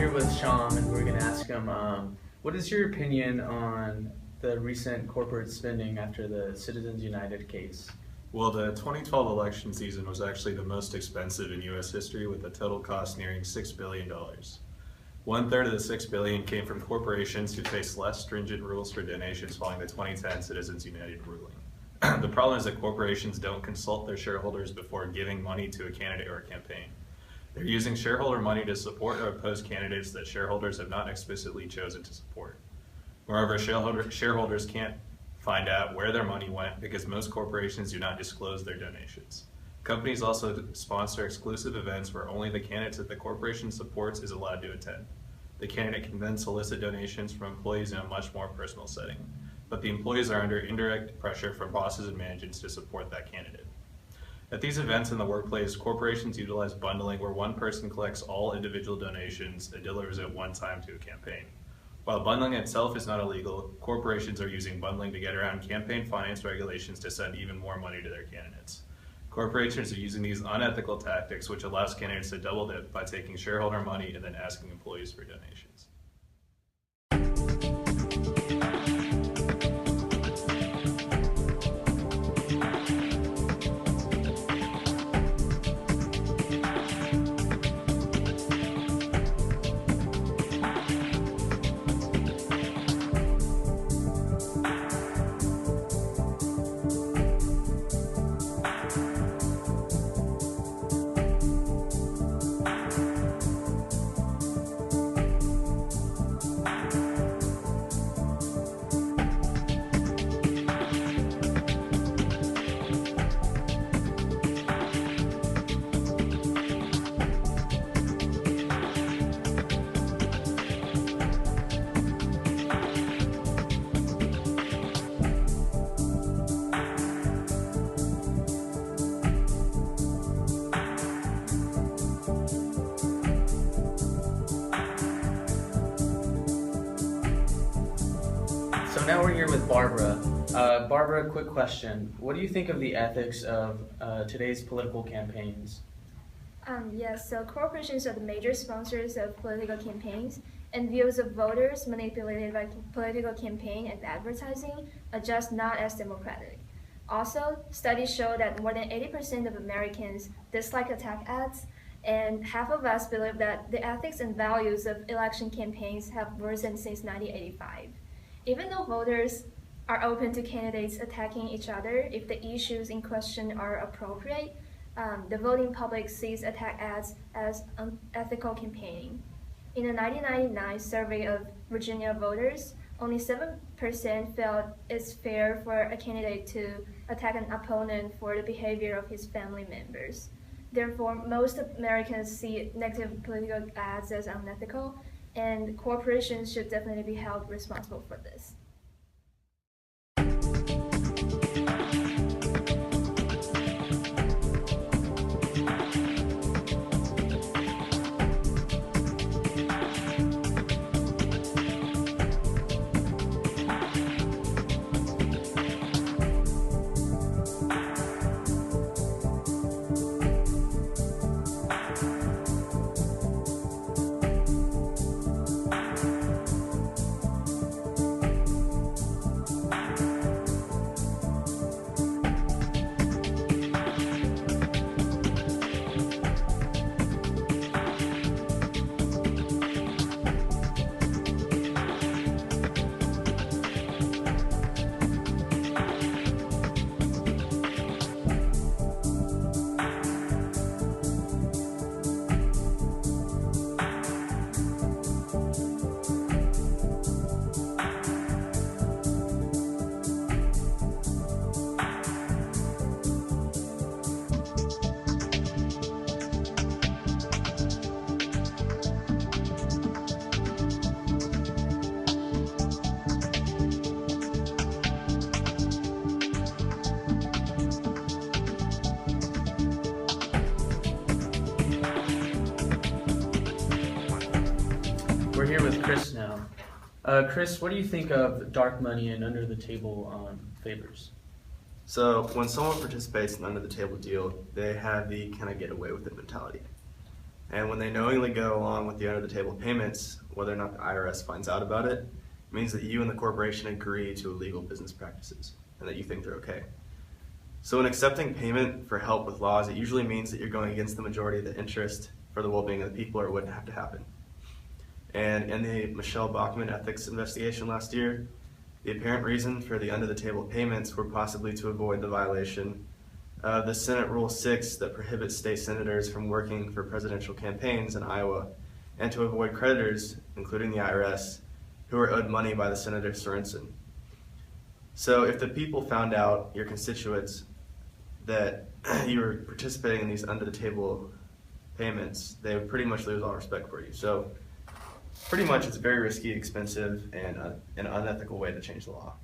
here with Shyam, and we're going to ask him, what is your opinion on the recent corporate spending after the Citizens United case? Well, the 2012 election season was actually the most expensive in U.S. history, with a total cost nearing $6 billion. 1/3 of the $6 billion came from corporations who faced less stringent rules for donations following the 2010 Citizens United ruling. The problem is that corporations don't consult their shareholders before giving money to a candidate or a campaign. They're using shareholder money to support or oppose candidates that shareholders have not explicitly chosen to support. Moreover, shareholders can't find out where their money went because most corporations do not disclose their donations. Companies also sponsor exclusive events where only the candidates that the corporation supports is allowed to attend. The candidate can then solicit donations from employees in a much more personal setting, but the employees are under indirect pressure from bosses and managers to support that candidate. At these events in the workplace, corporations utilize bundling where one person collects all individual donations and delivers at one time to a campaign. While bundling itself is not illegal, corporations are using bundling to get around campaign finance regulations to send even more money to their candidates. Corporations are using these unethical tactics, which allows candidates to double dip by taking shareholder money and then asking employees for donations. So now we're here with Barbara. Barbara, quick question. What do you think of the ethics of today's political campaigns? Yes, so corporations are the major sponsors of political campaigns, and views of voters manipulated by political campaign and advertising are just not as democratic. Also, studies show that more than 80% of Americans dislike attack ads, and half of us believe that the ethics and values of election campaigns have worsened since 1985. Even though voters are open to candidates attacking each other if the issues in question are appropriate, the voting public sees attack ads as unethical campaigning. In a 1999 survey of Virginia voters, only 7% felt it's fair for a candidate to attack an opponent for the behavior of his family members. Therefore, most Americans see negative political ads as unethical, and corporations should definitely be held responsible for this. We're here with Chris now. Chris, what do you think of dark money and under the table favors? So when someone participates in an under the table deal, they have the kind of get away with it mentality. And when they knowingly go along with the under-the-table payments, whether or not the IRS finds out about it, means that you and the corporation agree to illegal business practices and that you think they're okay. So in accepting payment for help with laws, it usually means that you're going against the majority of the interest for the well-being of the people, or it wouldn't have to happen. And in the Michelle Bachmann ethics investigation last year, the apparent reason for the under-the-table payments were possibly to avoid the violation of the Senate Rule 6 that prohibits state senators from working for presidential campaigns in Iowa, and to avoid creditors, including the IRS, who are owed money by the Senator Sorensen. So if the people found out, your constituents, that you were participating in these under-the-table payments, they would pretty much lose all respect for you. So pretty much it's a very risky, expensive, and an unethical way to change the law.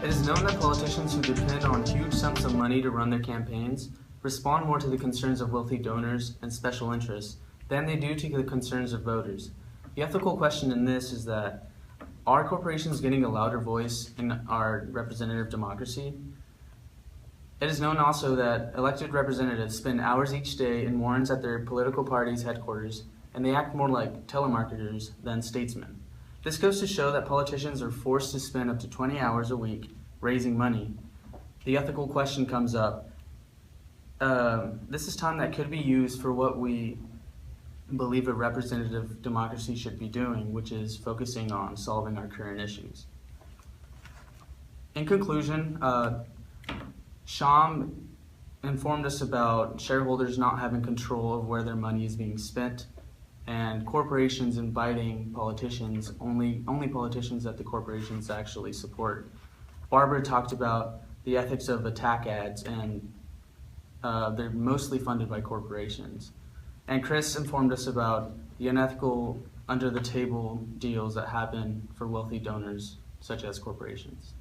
It is known that politicians who depend on huge sums of money to run their campaigns respond more to the concerns of wealthy donors and special interests than they do to the concerns of voters. The ethical question in this is that, are corporations getting a louder voice in our representative democracy? It is known also that elected representatives spend hours each day in warrens at their political party's headquarters, and they act more like telemarketers than statesmen. This goes to show that politicians are forced to spend up to 20 hours a week raising money. The ethical question comes up. This is time that could be used for what we believe a representative democracy should be doing, which is focusing on solving our current issues. In conclusion, Shyam informed us about shareholders not having control of where their money is being spent, and corporations inviting politicians, only politicians that the corporations actually support. Barbara talked about the ethics of attack ads, and they're mostly funded by corporations. And Chris informed us about the unethical under-the-table deals that happen for wealthy donors, such as corporations.